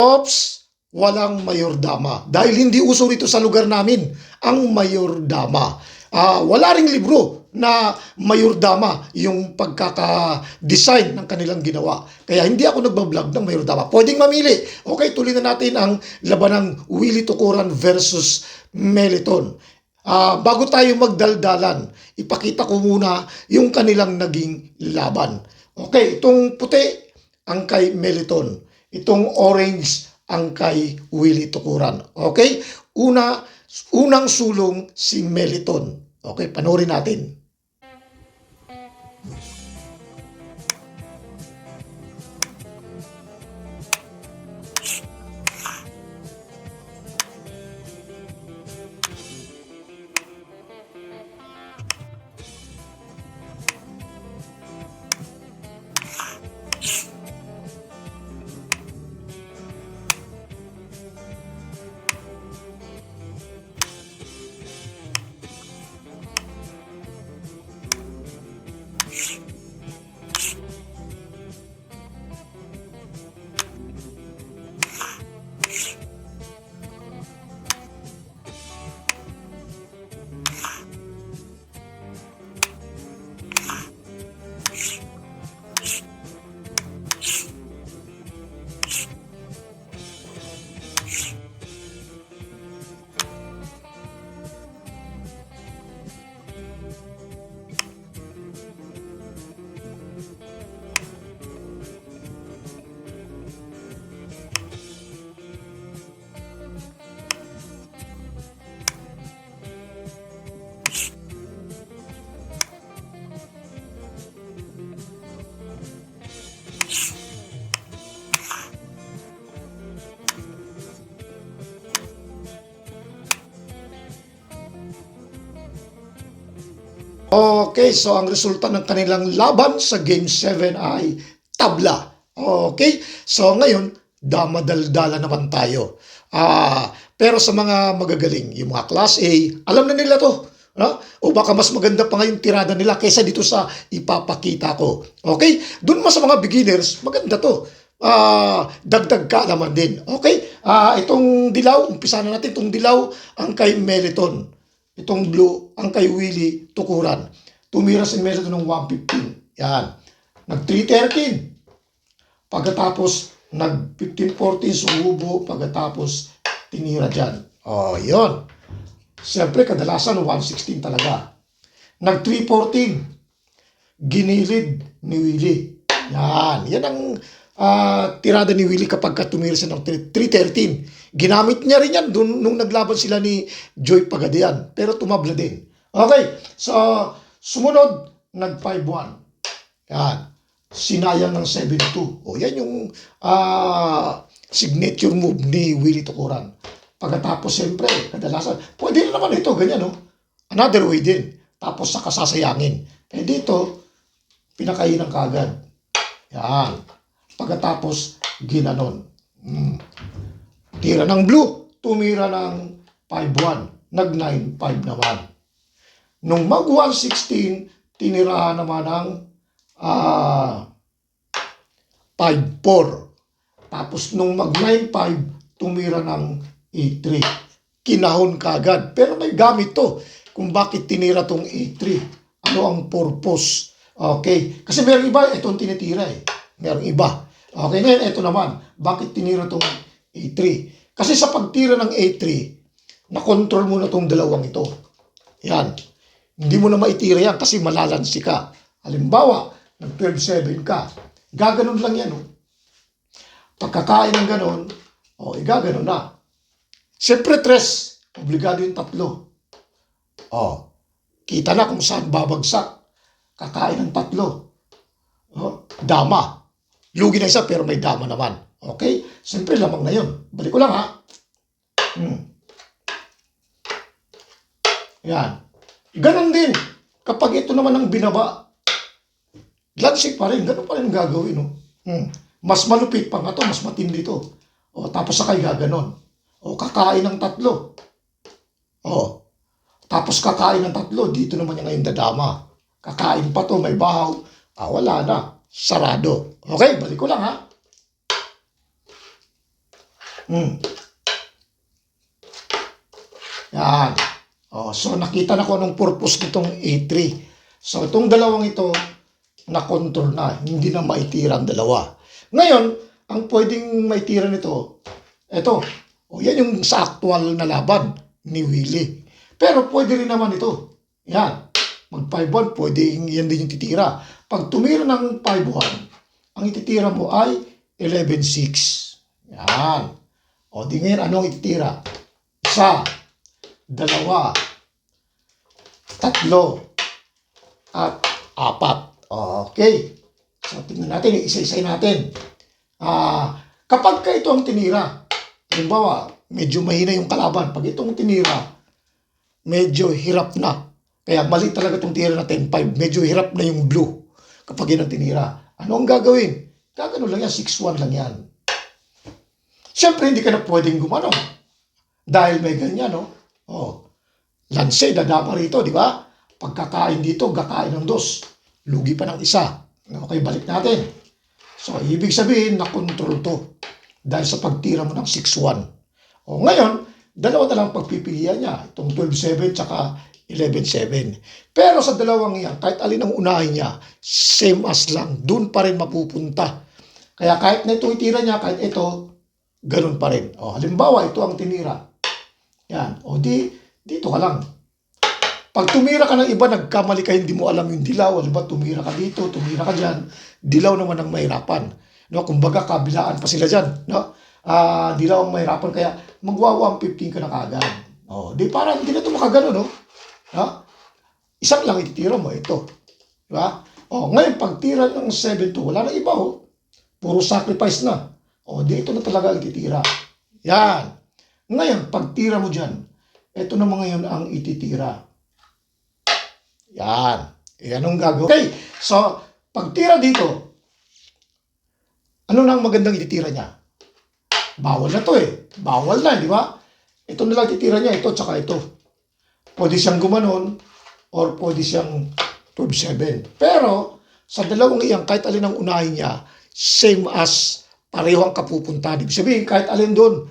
Ops, walang mayordama. Dahil hindi uso rito sa lugar namin ang mayordama. Wala ring libro na mayordama yung pagkaka-design ng kanilang ginawa. Kaya hindi ako nagbablog ng mayordama. Pwedeng mamili. Okay, tuloy na natin ang labanang Willie Tukuran versus Meliton. Bago tayo magdaldalan, ipakita ko muna yung kanilang naging laban. Okay, itong puti ang kay Meliton. Itong orange ang kay Willie Tukuran. Okay? Unang sulong si Meliton. Okay, panoorin natin. Okay, so ang resulta ng kanilang laban sa Game 7 ay tabla. Okay, so ngayon, damadaldala naman tayo. Pero sa mga magagaling, yung mga Class A, alam na nila to. No? O baka mas maganda pa ngayong tirada nila kaysa dito sa ipapakita ko. Okay? Doon mas sa mga beginners, maganda to. Dagdag ka naman din. Okay? Itong dilaw, umpisa na natin. Itong dilaw, ang kay Meliton. Itong blue, ang kay Willie Tukuran. Tumira si Meliton ng 115. Yan. Nag-313. Pagkatapos, nag-15-14, sumubo. Pagkatapos, tinira dyan. Yun. Siyempre, kadalasan 116 talaga. Nag-314. Ginilid ni Willie. Yan. Yan ang tirada ni Willie kapag tumira siya ng 313. Ginamit niya rin yan nung naglaban sila ni Joy Pagadian. Pero tumabla din. Okay. So, sumunod, nag-5-1. Yan. Sinayang ng 7-2. Yan yung signature move ni Willie Tukuran. Pagkatapos, siyempre, kadalasan, pwede na naman ito, ganyan, no? Another way din. Tapos, saka sasayangin. Dito, pinakainan kagad. Yan. Pagkatapos, ginanon. Tira ng blue, tumira ng 5-1. Nag-9-5 naman. Nung mag-116, tinira naman ng 5-4. Tapos nung mag-9-5, tumira ng 8-3. Kinahon kagad. Pero may gamit to kung bakit tinira tong 8-3. Ano ang purpose? Okay. Kasi meron iba, itong tinitira eh. Meron iba. Okay, ngayon, ito naman. Bakit tinira tong 8-3? Kasi sa pagtira ng 8-3, nakontrol mo na tong dalawang ito. Yan. Hindi mo na maitira yan kasi malalansi ka. Halimbawa, nag-12-7 ka. Gaganon lang yan. Pagkakain ng ganon, igaganon na. Siyempre, 3. Obligado yung 3. Kita na kung saan babagsak. Kakain ng 3. Dama. Lugi na isa pero may dama naman. Okay? Siyempre, lamang na yun. Balik ko lang, ha? Yan. Ganon din. Kapag ito naman ang binaba, lansi pa rin. Ganon pa rin gagawin, no? Mas malupit pa nga to, mas matindi to. Tapos sakay gaganon. Kakain ng 3. Tapos kakain ng 3, dito naman yung ngayon dadama. Kakain pa to, may bahaw. Wala na. Sarado. Okay, balik ko lang, ha? Hmm. Yan. So nakita na ko anong purpose nitong A3. So itong dalawang ito, na-control na. Hindi na maitira ang dalawa. Ngayon, ang pwedeng maitira nito, ito. Yan yung sa actual na laban ni Willie. Pero pwede rin naman ito. Yan. Mag 5-1, pwede yan din yung titira. Pag tumira ng 5-1, ang ititira mo ay 11-6. Yan. Di ngayon, anong ititira? Isa, dalawa, tatlo, at apat. Okay. So, tingnan natin, isa-isay natin. Kapag ka ito ang tinira, halimbawa, medyo mahina yung kalaban. Pag itong tinira, medyo hirap na. Kaya mali talaga itong tira na 10-5. Medyo hirap na yung blue kapag yun ang tinira. Ano ang gagawin? Gagano lang yan, 6-1 lang yan. Siyempre, hindi ka na pwedeng gumano. Dahil may ganyan, no? Lansay, dadama rito, di ba? Pagkakain dito, gakain ng dos. Lugi pa ng isa. Okay, balik natin. So, ibig sabihin, na-control to. Dahil sa pagtira mo ng 6-1. Ngayon, dalawa na lang pagpipilian niya. Itong 12-7 tsaka 11-7. Pero sa dalawang yan, kahit alin ang unahin niya, same as lang. Doon pa rin mapupunta. Kaya kahit na ito itira niya, kahit ito, ganun pa rin. Halimbawa, ito ang tinira. Yan. Dito ka lang. Pag tumira ka ng iba, nagkamali ka, hindi mo alam yung dilaw. Halimbawa, tumira ka dito, tumira ka dyan. Dilaw naman ang mahirapan. No? Kumbaga, kabilaan pa sila dyan. No? Dilaw ang mahirapan, kaya magwa 115 ka na kagad. Di parang hindi na ito makagano, no? Isang lang ititira mo, ito. Diba? Ngayon, pag tira ng 7-2, wala na iba, puro sacrifice na. Dito na talaga ititira. Yan. Ngayon, pag tira mo dyan, ito naman ngayon ang ititira. Yan. Yan ang gagawin. Okay. So, pag tira dito, ano na ang magandang ititira niya? Bawal na to Bawal na, di ba? Ito na lang titira niya, ito tsaka ito. Pwede siyang gumanon or pwede siyang 12-7. Pero, sa dalawang iyan, kahit alin ang unahin niya, same as pareho ang kapupunta. Ibig sabihin, kahit alin doon,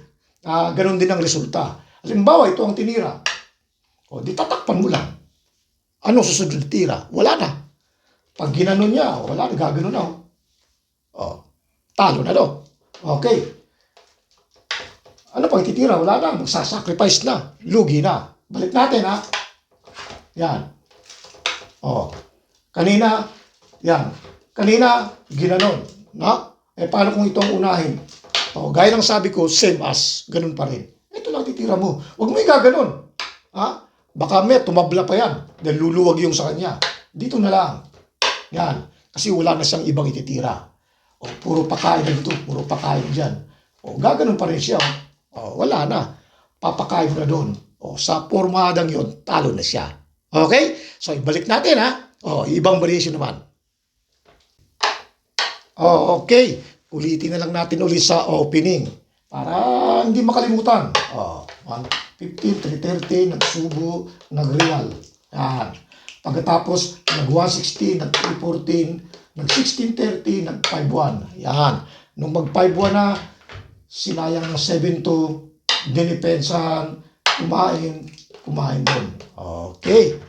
ganun din ang resulta. Halimbawa, ito ang tinira. Di tatakpan mo lang. Ano susunod na tira? Wala na. Pag ginanon niya, wala na, gagano na. Talo na daw. Okay. Ano pag titira? Wala na. Magsasacrifice na. Lugi na. Balik natin, Yan. Kanina, yan. Kanina, ginanon. Paano kung ito ang unahin? Gaya ng sabi ko, same as. Ganun pa rin. Ito lang titira mo. Huwag mo igaganon. Baka may tumabla pa yan. Dahil luluwag yung sa kanya. Dito na lang. Yan. Kasi wala na siyang ibang ititira. Puro pakain na dito. Puro pakain dyan. Gaganon pa rin siya. Wala na. Papakain mo na doon. Sa pormadang yon, talo na siya. Okay? So, ibalik natin, ibang variation naman. Okay. Ulitin na lang natin ulit sa opening. Para hindi makalimutan. 115, 330, nagsubo, nagreal. Yan. Pagkatapos, nag-116, nag-314, nag-1630, nag-51. Yan. Nung mag-51 na, sinayang ng 7-2, dinipensahan, kumain doon. Okay.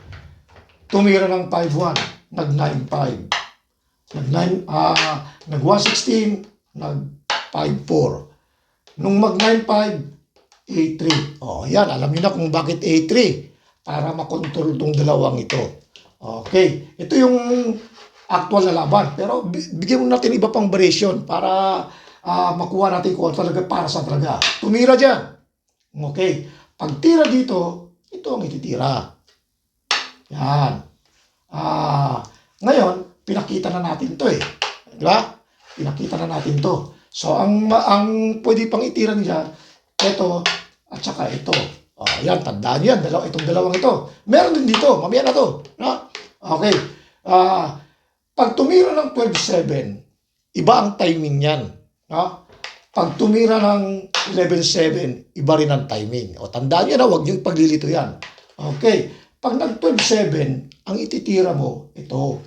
Tumira ng 5-1, nag-9-5. Nag-116, nag-5-4. Nung mag-9-5, A3. Yan. Alam niyo na kung bakit A3. Para makontrol itong dalawang ito. Okay. Ito yung actual na laban. Pero bigyan mo natin iba pang variation para makuha natin kung talaga para sa talaga. Tumira dyan. Okay. Pag tira dito, ito ang ititira. Yan. Ngayon, pinakita na natin ito Di ba? Pinakita na natin to. So, ang pwede pang itira niya, ito at saka ito. Yan, tandaan yan. Itong dalawang ito. Meron din dito. Mamaya na to. Okay. Pag tumira ng 12-7, iba ang timing yan. Pag tumira ng 11-7, iba rin ang timing. Tandaan nyo na, huwag nyo ipaglilito yan. Okay. Pag nag-12-7, ang ititira mo, ito.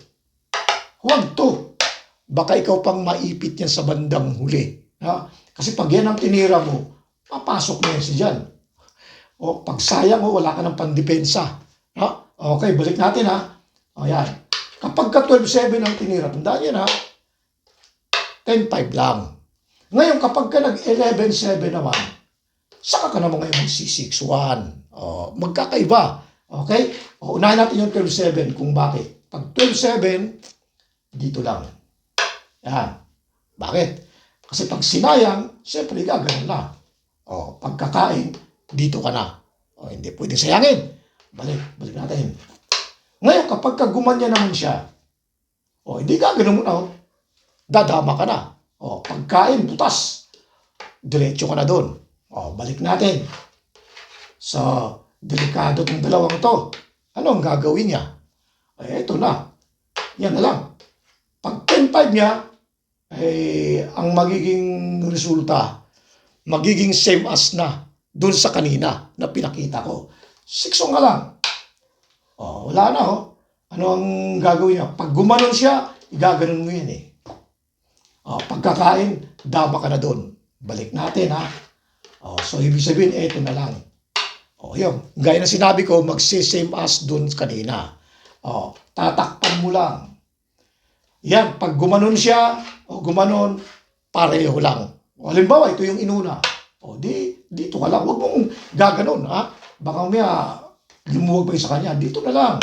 Huwag to. Baka ikaw pang maipit yan sa bandang huli. Kasi pag yan ang tinira mo, papasok na yan siya dyan. O, pag sayang, wala ka ng pandepensa. Ha? Okay, balik natin ha. O, yan. Kapag ka 12-7 ang tinira, tandaan yan ha, 10-5 lang. Ngayon, kapag ka nag-11-7 naman, saka ka naman ngayon mag-6-1. O, magkakaiba. Okay? O, unahin natin yung 12-7 kung bakit. Pag 12-7, dito lang. Yan. Bakit? Kasi pag sinayang, siyempre gagawin na. O, pagkakain, dito ka na. O, hindi pwedeng sayangin. Balik natin. Ngayon, kapag gumanya naman siya, o, hindi gagawin mo na, dadama ka na. O, pagkain, butas. Diretso ka na doon. O, balik natin. So, delikado itong dalawang to. Ano ang gagawin niya? Eh, ito na. Yan na lang. Pag 10-5 niya, ang magiging resulta, magiging same as na doon sa kanina na pinakita ko. 6 nga lang. O, wala na Ano ang gagawin niya? Pag gumanon siya, igaganon mo yan O, pagkakain, dama ka na doon. Balik natin ha. O, so, ibig sabihin, eto na lang. O, yun. Gaya na sinabi ko, magsi-same as doon kanina. O, tatakpan mo lang. Yan, pag gumanon siya, o gumanon, pareho lang. O, halimbawa, ito yung inuna. O, dito ka lang. Huwag mong gaganon, ha? Baka umaya, lumuwag pa yung sa kanya. Dito na lang.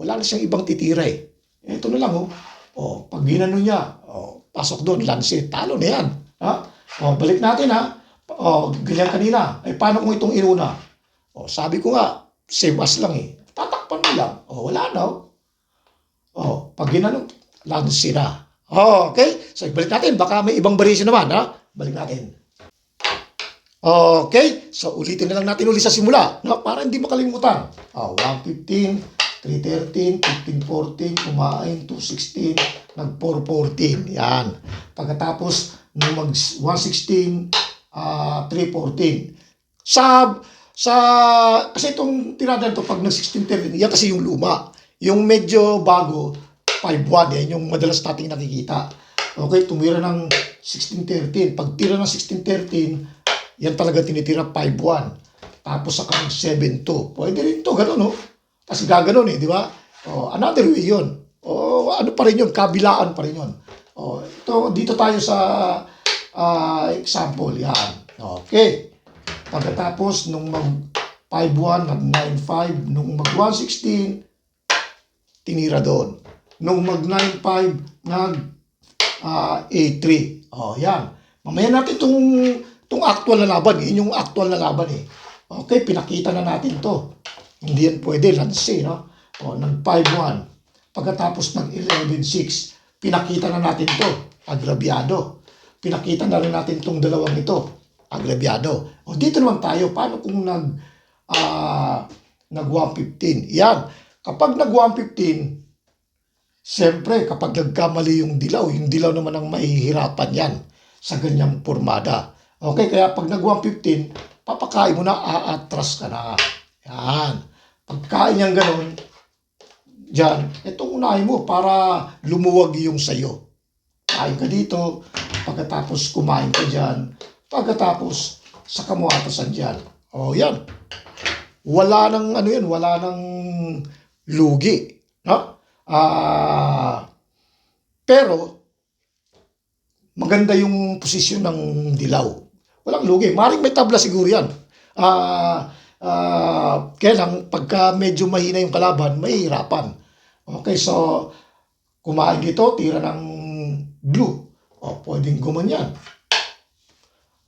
Wala na siyang ibang titira Ito na lang, O, pag ginanon niya, pasok doon, lanse, talo na yan. Ha? O, balik natin, ha? O, ganyan kanina. Paano kung itong inuna? O, sabi ko nga, same as lang Tatakpan mo lang. O, wala na, O, pag ginanon, lanse na. Okay? So, balik natin. Baka may ibang variation naman, ha? Balik natin. Okay? So, ulitin na lang natin ulit sa simula, para hindi makalimutan. 115, 313, 1514, kumain, 216, nag-414. Yan. Pagkatapos, nung mag-116, 314. Kasi itong tiradan to pag nag-1613, yan kasi yung luma. Yung medyo bago, 5-1, yan yung madalas nating nakikita. Okay, tumira ng 1613. Pag tira ng 1613, yan talaga tinitira 5-1. Tapos saka ng 7-2. Pwede rin ito, gano'n, Kasi gaganon di ba? Another way yun. Ano pa rin yun, kabilaan pa rin yun. Dito tayo sa example, yan. Okay. Pagkatapos, nung mag-5-1, mag-9-5, nung mag-116, tinira doon. Nung mag-9-5, nag-A3. Yan. Mamaya natin itong actual na laban. Yun yung actual na laban Okay, pinakita na natin to. Hindi yan pwede, lanse, nag-5-1. Pagkatapos nag-11-6, pinakita na natin to, agrabyado. Pinakita na rin natin itong dalawang ito, agrabyado. Dito naman tayo, paano kung nag-115? Yan, kapag nag-115, siyempre, kapag nagkamali yung dilaw naman ang mahihirapan yan sa ganyang pormada. Okay, kaya pag nag-115, papakain mo na, aatras ka na. Yan. Pagkain niyang ganun, dyan, itong unahin mo para lumuwag yung sayo. Kain ka dito, pagkatapos kumain ka dyan, pagkatapos saka mo atasan dyan. Yan. Wala nang wala nang lugi. Pero, maganda yung posisyon ng dilaw. Walang lugi. Maring may tabla siguro yan. Kaya lang, pagka medyo mahina yung kalaban, mahihirapan. Okay, so, kumain dito, tira ng blue. Pwedeng gumanyan.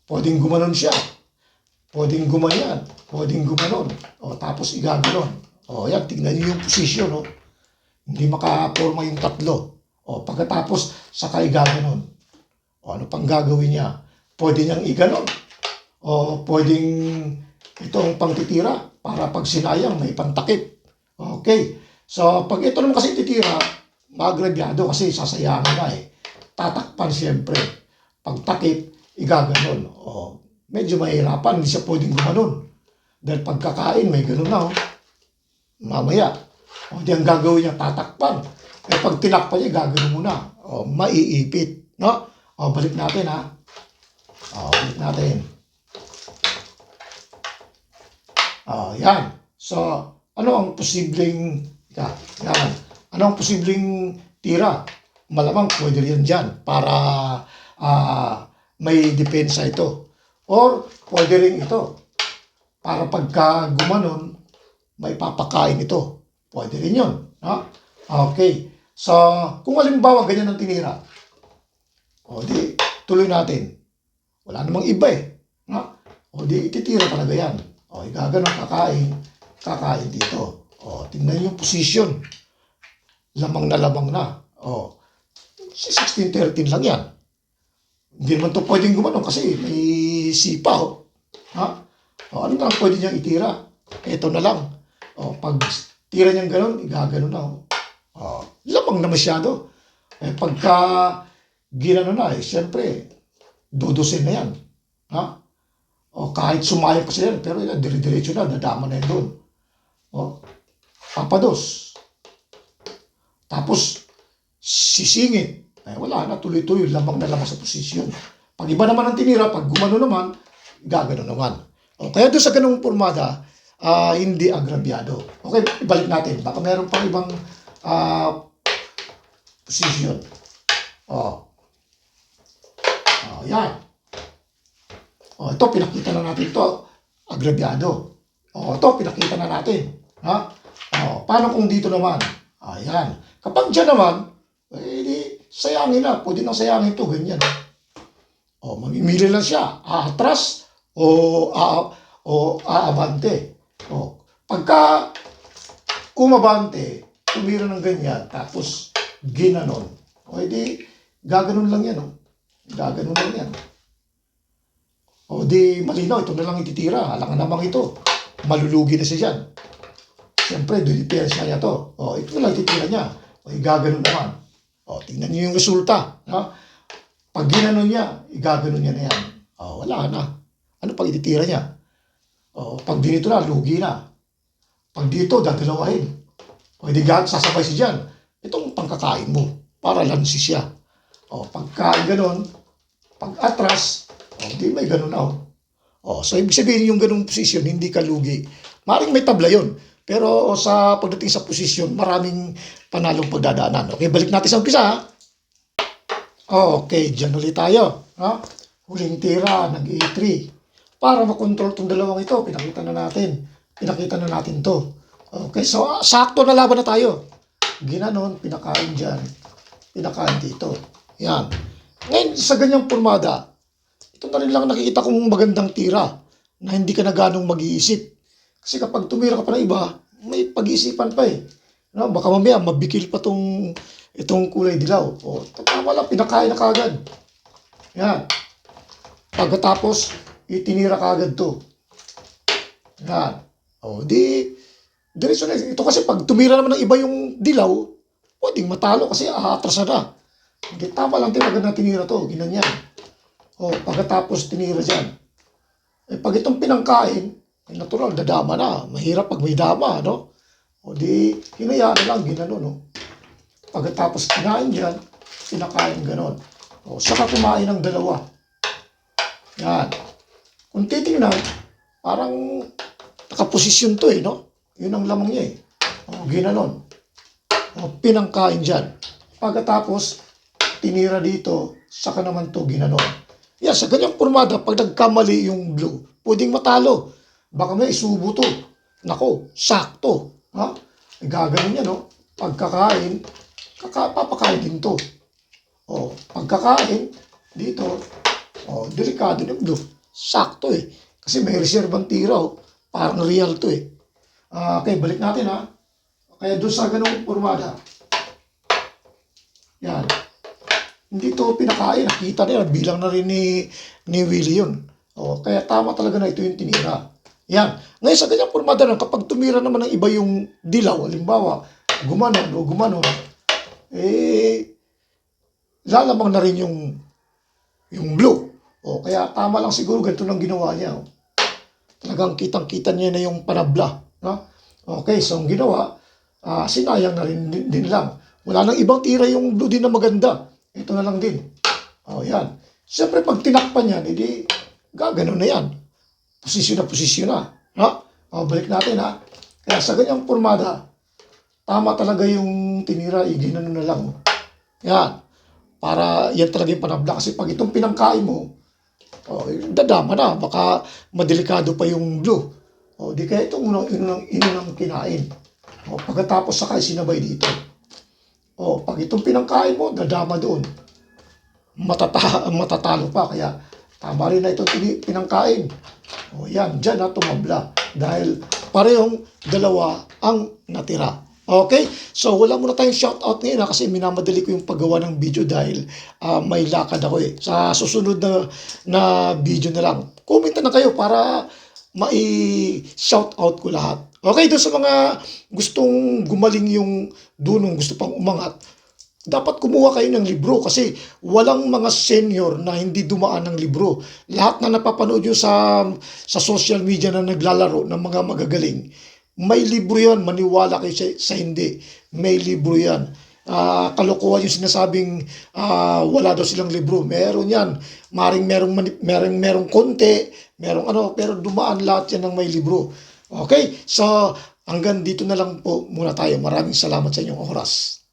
Pwedeng gumanon siya. Pwedeng gumanyan. Pwedeng gumanon. Tapos igaganon. Yan, tignan niyo yung posisyon, Hindi makaporma yung tatlo. Pagkatapos, saka igaganon. Ano pang gagawin niya? Pwede niyang iganon. Pwedeng itong pangtitira para pag sinayang may pantakip. Okay. So, pag ito naman kasi titira, maagrabyado kasi sasayangan na Tatakpan siyempre. Pag takip, igaganon. Medyo mahirapan, hindi siya pwedeng gumanon. Dahil pagkakain, may ganon na. Mamaya. Di ang gagawin niya, tatakpan. Pag tinakpan niya, gaganon muna. Maiipit. Balik natin, Balik natin. Yan. So, ano ang posibleng, yan. Ano ang posibleng tira? Malamang pwede rin dyan para may depensa ito. Or pwede rin ito para pagka gumanon, may papakain ito. Pwede rin yun. Ha? Okay. So, kung halimbawa ganyan ang tinira, o di, tuloy natin. Wala namang iba eh. Ha? O di, ititira talaga yan. O, gaganon kakain dito. O, tingnan yung position. Lamang na. O, 16-13 lang yan. Hindi naman ito pwedeng gumanon kasi may sipa. O. Ha? O, ano na lang pwede niyang itira? Ito na lang. O, pag tira niyang ganon, igaganon na. O, lamang na masyado. Pagka ginano na, siyempre, dudusin na yan. Ha? O, kahit sumayo pa sila, pero yan, dire-diretso na, dadama na yan doon. O, papados. Tapos, sisingit. Wala na, tuloy-tuloy, lamang na lamang sa posisyon. Pag iba naman ang tinira, pag gumano naman, gagano naman. O, kaya doon sa ganung pormada, hindi agrabyado. Okay, ibalik natin. Baka meron pang ibang posisyon. Yan. Ito, pinakita na natin ito. Agrabyado. Ito, pinakita na natin. Ha? Paano kung dito naman? Ayan. Kapag dyan naman, sayangin na. Pwede nang sayangin ito. Ganyan. Mamimili lang siya. Aatras o aabante. Pagka kumabante, tumira ng ganyan, tapos ginanon. Edi, gaganon lang yan. Gaganon lang yan. Di malinaw, ito na lang ititira. Alangan namang ito. Malulugi na siya dyan. Siyempre, depensa niya to. Ito na lang ititira niya. Igaganon naman. Tingnan niyo yung resulta. Pag ginanon niya, igaganon niya na yan. Wala na. Ano pag ititira niya? Pag dito na, lugi na. Pag dito, dadalawahin. Di sasabay siya dyan. Itong pangkakain mo. Para lansi siya. Pagka ganon, pag atras, di may ganon na. So, ibig sabihin yung ganung posisyon, hindi ka lugi. Maring may tabla yun. Pero sa pagdating sa posisyon, maraming panalong pagdadaanan. Okay, balik natin sa umpisa. Okay, dyan ulit tayo. Huling tira, nag-A3. Para makontrol itong dalawang ito, pinakita na natin to. Okay, so sakto na laban na tayo. Ginanon, pinakain dyan. Pinakain dito. Yan. Ngayon, sa ganyang pormada, ito na rin lang nakikita kong magandang tira na hindi ka na ganong mag-iisip. Kasi kapag tumira ka pa ng iba, may pag-iisipan pa eh. Baka mamaya mabikil pa itong kulay dilaw. Tama lang, pinakain na kagad. Yan. Pagkatapos, itinira kagad to. Yan. Diretso na. Ito kasi pag tumira naman ng iba yung dilaw, pwedeng matalo kasi aatras na. Hindi, tama lang tayo maganda tinira to. Ginanyan. Pagkatapos tinira dyan. Pag itong pinangkain, natural, dadama na. Mahirap pag may dama, no? Di, hinayaan na lang, ginano, no? Pagkatapos kinain dyan, pinakain ganon. Saka kumain ng dalawa. Yan. Kung titingnan, parang nakaposisyon to eh, no? Yun ang lamang niya eh. Ginanon. Pinangkain dyan. Pagkatapos, tinira dito, saka naman to ginanon. Yan, sa ganyang pormada, pag nagkamali yung blue, pwedeng matalo. Baka may isubo to. Nako, sakto. Gaganon niya, no? Pagkakain, papakain din to. Pagkakain, dito, delikado ng blue. Sakto eh. Kasi may reservang tira, parang real to eh. Okay, balik natin Kaya doon sa ganung pormada, yan. Hindi to pinakain. Nakita na yan. Bilang na rin ni Willie yun. Kaya tama talaga na ito yung tinira. Yan. Ngayon sa ganyang pormada lang, kapag tumira naman ng iba yung dilaw, halimbawa, gumanon, lalamang na rin yung blue. Kaya tama lang siguro ganito lang ginawa niya. Talagang kitang-kita niya na yung panabla. Okay, so ang ginawa, sinayang na rin din lang. Wala nang ibang tira yung blue din na maganda. Ito na lang din. Yan. Siyempre, pag tinakpan yan, gaganon na yan. Posisyon na. Balik natin ha. Kaya sa ganyang pormada, tama talaga yung tinira, ginano na lang. Yan. Para yan talaga yung panabla. Kasi pag itong pinangkain mo, dadama na. Baka madelikado pa yung blue. Di kaya itong inunang kinain. Pagkatapos saka sinabay dito. Pag itong pinangkain mo, dadama doon. Matatalo pa. Kaya tama rin na itong pinangkain. Yan, dyan na tumabla. Dahil parehong dalawa ang natira. Okay? So, wala muna tayong shoutout ngayon kasi minamadali ko yung paggawa ng video dahil may lakad ako eh. Sa susunod na video na lang. Comment na kayo para mai-shoutout ko lahat. Okay, doon sa mga gustong gumaling yung dunong, gusto pang umangat, dapat kumuha kayo ng libro kasi walang mga senior na hindi dumaan ng libro. Lahat na napapanood nyo sa social media na naglalaro ng mga magagaling, may libro yan. Maniwala kayo sa hindi. May libro yan. Kalokohan yung sinasabing wala daw silang libro. Meron yan. Merong konti, merong ano, pero dumaan lahat yan ng may libro. Okay? So, hanggang dito na lang po muna tayo. Maraming salamat sa inyong oras.